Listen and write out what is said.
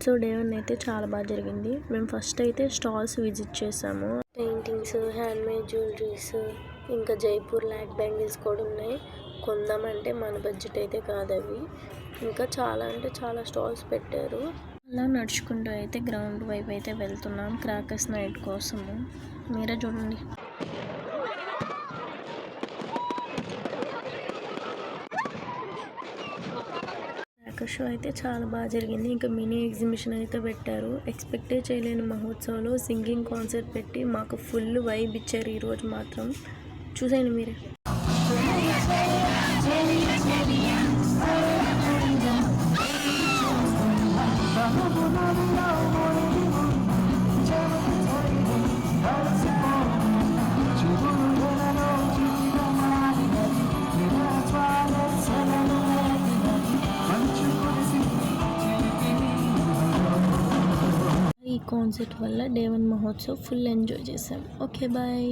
So day 1 అయితే చాలా బాగా జరిగింది. మేము ఫస్ట్ అయితే స్టాల్స్ విజిట్ చేసాము. పెయింటింగ్స్, హ్యాండ్మేడ్ జ్యువెలరీస్, ఇంకా జైపూర్ లాక్ బ్యాంగిల్స్ కూడా ఉన్నాయి. కొందామంటే మన బడ్జెట్ అయితే కాదు అవి. ఇంకా చాలా అంటే చాలా స్టాల్స్ పెట్టారు. అలా నడుచుకుంటూ అయితే గ్రౌండ్ వైపు అయితే వెళ్తున్నాం క్రాకర్స్ నైట్ కోసము. మీరే చూడండి. క్రాకర్ షో అయితే చాలా బాగా జరిగింది. ఇంకా మినీ ఎగ్జిబిషన్ అయితే పెట్టారు. ఎక్స్పెక్టే చేయలేని మహోత్సవంలో సింగింగ్ కాన్సర్ట్ పెట్టి మాకు ఫుల్ వైబ్ ఇచ్చారు ఈరోజు మాత్రం. చూసేయండి మీరే. ఈ కాన్సర్ట్ వల్ల డే 1 మహోత్సవ్ ఫుల్ ఎంజాయ్ చేసాం. Okay bye.